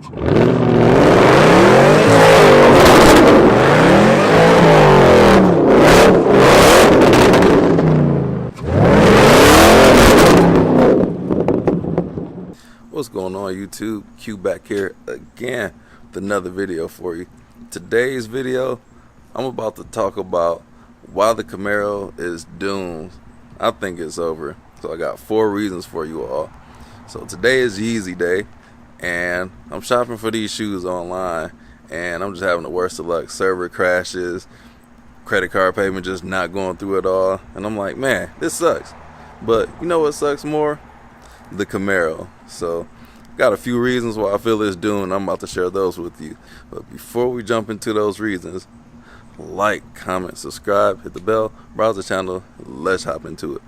What's going on, YouTube? Q back here again with another video for you. Today's video, I'm about to talk about why the Camaro is doomed. I think it's over. So I got 4 reasons for you all. So today is Yeezy day, and I'm shopping for these shoes online, and I'm just having the worst of luck. Server crashes, credit card payment just not going through at all, and I'm like, man, this sucks. But you know what sucks more? The Camaro. So got a few reasons why I feel it's doomed. I'm about to share those with you. But before we jump into those reasons, like, comment, subscribe, hit the bell, browse the channel. Let's hop into it.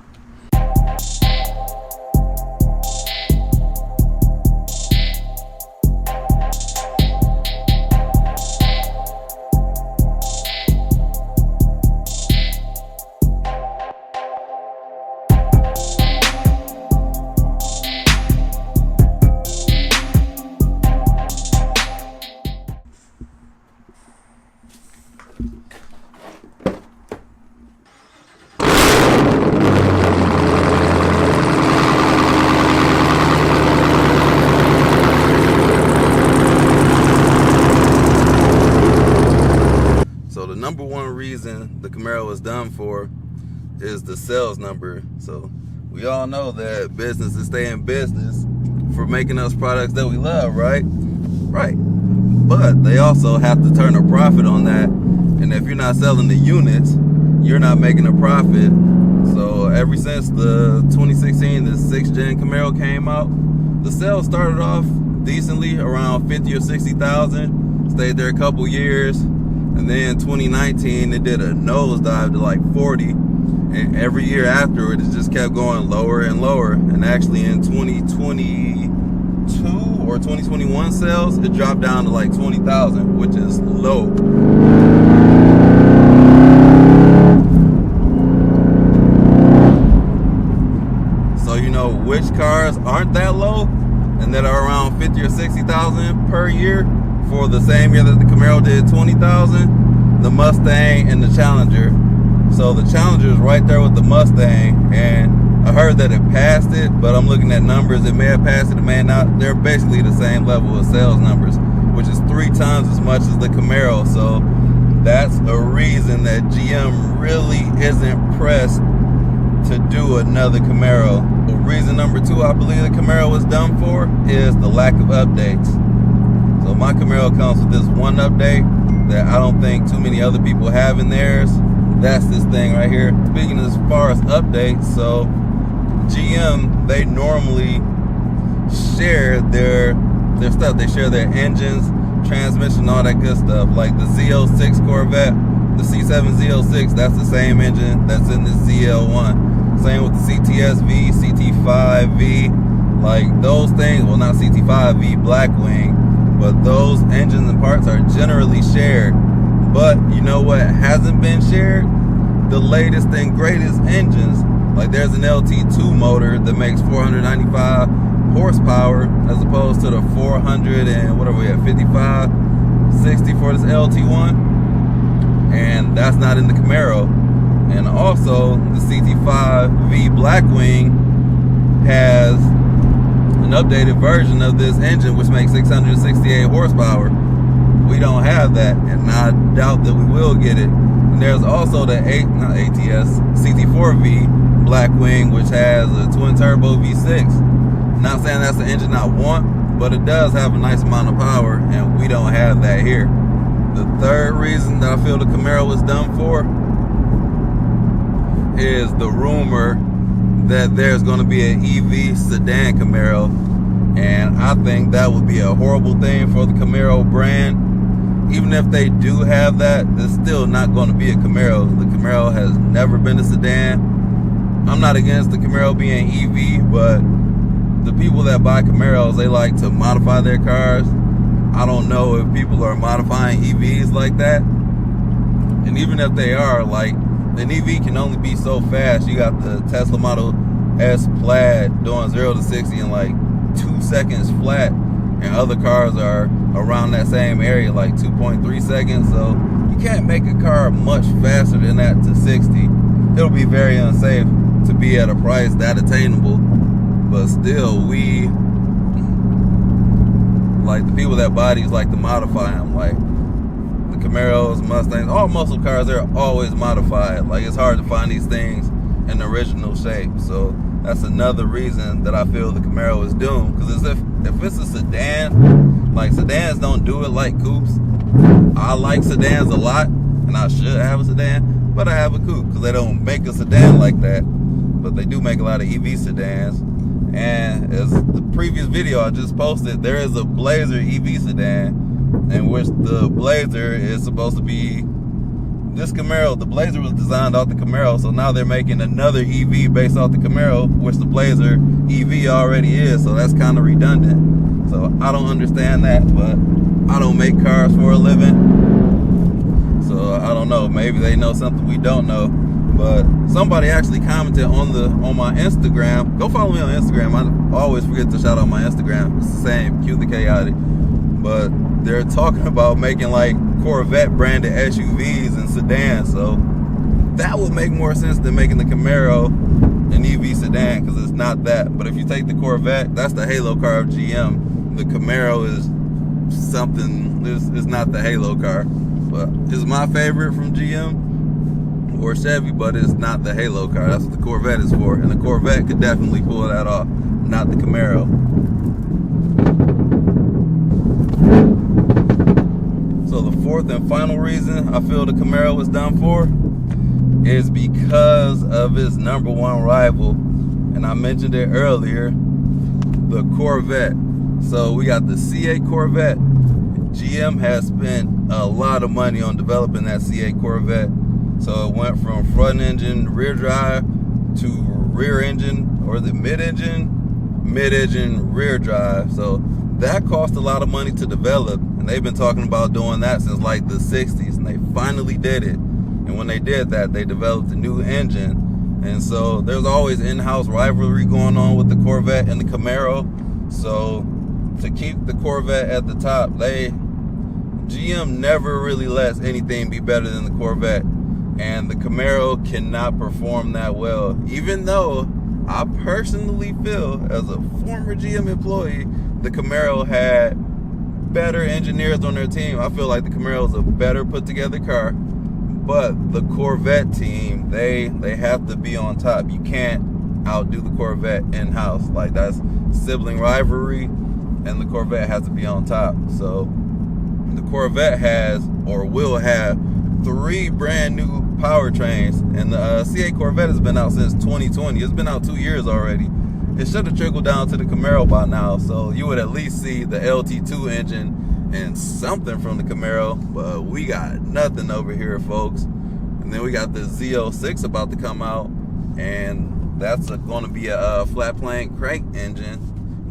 Number one reason the Camaro is done for is the sales number. So we all know that businesses stay in business for making us products that we love, right? Right. But they also have to turn a profit on that. And if you're not selling the units, you're not making a profit. So ever since the 2016, the 6th gen Camaro came out, the sales started off decently around 50 or 60,000, stayed there a couple years. And then 2019, it did a nosedive to like 40. And every year after it just kept going lower and lower. And actually in 2022 or 2021 sales, it dropped down to like 20,000, which is low. So you know which cars aren't that low and that are around 50 or 60,000 per year? For the same year that the Camaro did 20,000, the Mustang and the Challenger. So the Challenger is right there with the Mustang, and I heard that it passed it, but I'm looking at numbers. It may have passed it, it may not. They're basically the same level of sales numbers, which is 3 times as much as the Camaro. So that's a reason that GM really isn't pressed to do another Camaro. Reason number 2 I believe the Camaro was done for is the lack of updates. So my Camaro comes with this one update that I don't think too many other people have in theirs. That's this thing right here. Speaking as far as updates, so GM, they normally share their stuff. They share their engines, transmission, all that good stuff. Like the Z06 Corvette, the C7 Z06, that's the same engine that's in the ZL1. Same with the CTS-V, CT5V, like those things. Well, not CT5V, Blackwing. But those engines and parts are generally shared. But you know what hasn't been shared? The latest and greatest engines. Like there's an LT2 motor that makes 495 horsepower as opposed to the 400 and what are we at, 55, 60 for this LT1. And that's not in the Camaro. And also the CT5V Blackwing has an updated version of this engine which makes 668 horsepower. We don't have that, and I doubt that we will get it. And there's also the ATS CT4V Blackwing, which has a twin turbo V6. Not saying that's the engine I want, but it does have a nice amount of power, and we don't have that here. The third reason that I feel the Camaro was done for is the rumor that there's going to be an EV sedan Camaro, and I think that would be a horrible thing for the Camaro brand. Even if they do have that, it's still not going to be a Camaro. The Camaro has never been a sedan. I'm not against the Camaro being EV, but the people that buy Camaros, they like to modify their cars. I don't know if people are modifying EVs like that. And even if they are, like, an EV can only be so fast. You got the Tesla Model S Plaid doing 0 to 60 in like 2 seconds flat. and other cars are around that same area, like 2.3 seconds. So you can't make a car much faster than that to 60. It'll be very unsafe to be at a price that attainable. But still, we, like the people that buy these, like to modify them. Like the Camaros, Mustangs, all muscle cars, they're always modified. Like it's hard to find these things in the original shape. So that's another reason that I feel the Camaro is doomed. Because if it's a sedan, like sedans don't do it like coupes. I like sedans a lot, and I should have a sedan, but I have a coupe because they don't make a sedan like that. But they do make a lot of EV sedans. And as the previous video I just posted, there is a Blazer EV sedan in which the Blazer is supposed to be this Camaro. The Blazer was designed off the Camaro, so now they're making another EV based off the Camaro, which the Blazer EV already is, so that's kind of redundant. So I don't understand that, but I don't make cars for a living, so I don't know. Maybe they know something we don't know. But somebody actually commented on my Instagram. Go follow me on Instagram. I always forget to shout out my Instagram. It's the same, Q the Chaotic. But they're talking about making like Corvette branded SUVs and sedans. So that would make more sense than making the Camaro an EV sedan, because it's not that. But if you take the Corvette, that's the halo car of GM. The Camaro is something, it's not the halo car. But it's my favorite from GM or Chevy, but it's not the halo car. That's what the Corvette is for, and the Corvette could definitely pull that off, not the Camaro. So the fourth and final reason I feel the Camaro is done for is because of its number one rival, and I mentioned it earlier, the Corvette. So we got the C8 Corvette. GM has spent a lot of money on developing that C8 Corvette. So it went from front engine rear drive to rear engine, or the mid-engine rear drive. So that cost a lot of money to develop, and they've been talking about doing that since like the 60s, and they finally did it. And when they did that, they developed a new engine. And so there's always in-house rivalry going on with the Corvette and the Camaro. So to keep the Corvette at the top, GM never really lets anything be better than the Corvette. And the Camaro cannot perform that well, even though I personally feel, as a former GM employee, the Camaro had better engineers on their team. I feel like the Camaro is a better put together car, but the Corvette team, they have to be on top. You can't outdo the Corvette in-house. Like, that's sibling rivalry, and the Corvette has to be on top. So the Corvette has, or will have, 3 brand new powertrains, and the C8 Corvette has been out since 2020. It's been out 2 years already. It should have trickled down to the Camaro by now, so you would at least see the LT2 engine and something from the Camaro, but we got nothing over here, folks. And then we got the Z06 about to come out, and that's going to be a flat plane crank engine,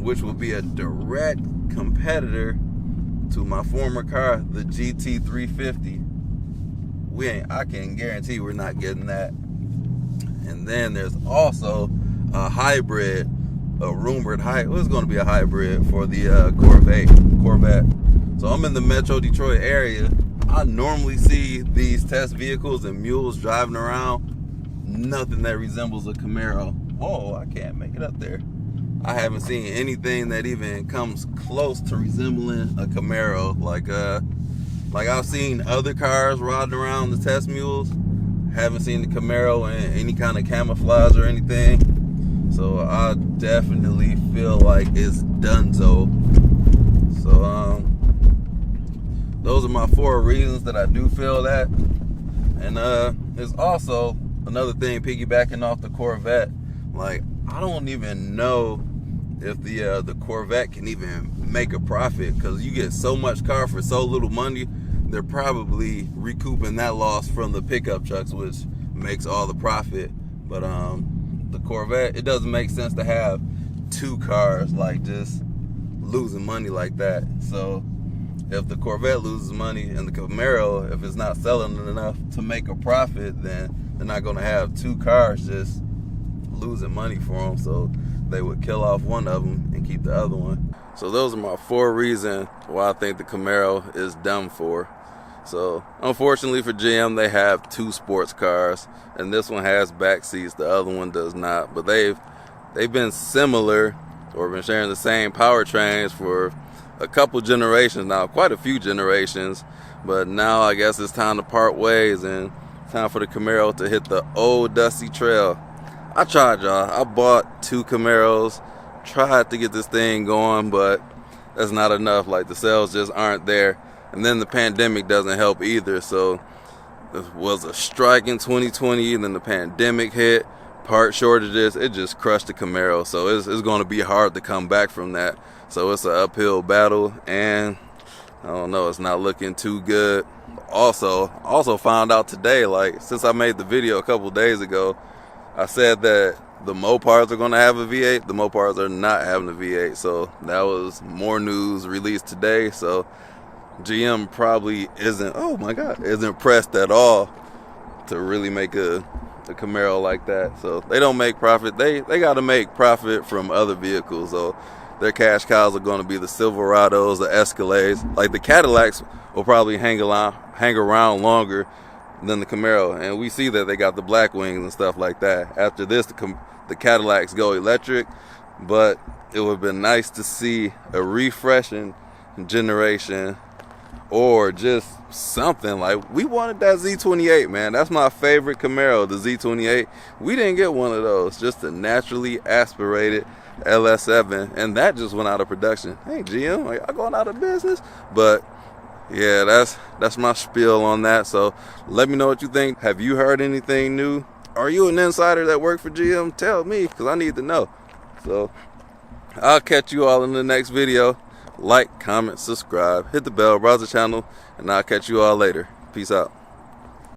which will be a direct competitor to my former car, the GT350. I can guarantee we're not getting that. And then there's also a hybrid, a rumored hybrid. It's going to be a hybrid for the Corvette. So I'm in the Metro Detroit area. I normally see these test vehicles and mules driving around. Nothing that resembles a Camaro. Whoa, I can't make it up there. I haven't seen anything that even comes close to resembling a Camaro. Like I've seen other cars riding around the test mules. Haven't seen the Camaro in any kind of camouflage or anything. So I definitely feel like it's donezo. So those are my 4 reasons that I do feel that. And there's also another thing piggybacking off the Corvette. Like, I don't even know if the Corvette can even make a profit, because you get so much car for so little money. They're probably recouping that loss from the pickup trucks, which makes all the profit. But the Corvette, it doesn't make sense to have 2 cars, like, just losing money like that. So if the Corvette loses money and the Camaro, if it's not selling enough to make a profit, then they're not going to have 2 cars just losing money for them. So they would kill off one of them and keep the other one. So those are my 4 reasons why I think the Camaro is done for. So unfortunately for GM, they have 2 sports cars, and this one has back seats, the other one does not. But they've been similar, or been sharing the same powertrains for a couple generations now, quite a few generations. But now I guess it's time to part ways, and time for the Camaro to hit the old dusty trail. I tried, y'all. I bought 2 Camaros, tried to get this thing going, but that's not enough. Like, the sales just aren't there. And then the pandemic doesn't help either. So it was a strike in 2020, and then the pandemic hit, part shortages, it just crushed the Camaro. So it's going to be hard to come back from that. So it's an uphill battle, and I don't know, it's not looking too good. Also found out today, like, since I made the video a couple days ago, I said that the Mopars are going to have a V8. The Mopars are not having a V8. So that was more news released today. So GM probably isn't pressed at all to really make a Camaro like that. So they don't make profit. They got to make profit from other vehicles. So their cash cows are going to be the Silverados, the Escalades. Like, the Cadillacs will probably hang around longer than the Camaro, and we see that they got the black wings and stuff like that. After this, the Cadillacs go electric, but it would have been nice to see a refreshing generation, or just something. Like, we wanted that Z28, man. That's my favorite Camaro, the Z28. We didn't get one of those, just a naturally aspirated LS7, and that just went out of production. Hey, GM, are y'all going out of business? But yeah, that's my spiel on that. So let me know what you think. Have you heard anything new? Are you an insider that worked for GM? Tell me, because I need to know. So I'll catch you all in the next video. Like, comment, subscribe, hit the bell, browse the channel, and I'll catch you all later. Peace out.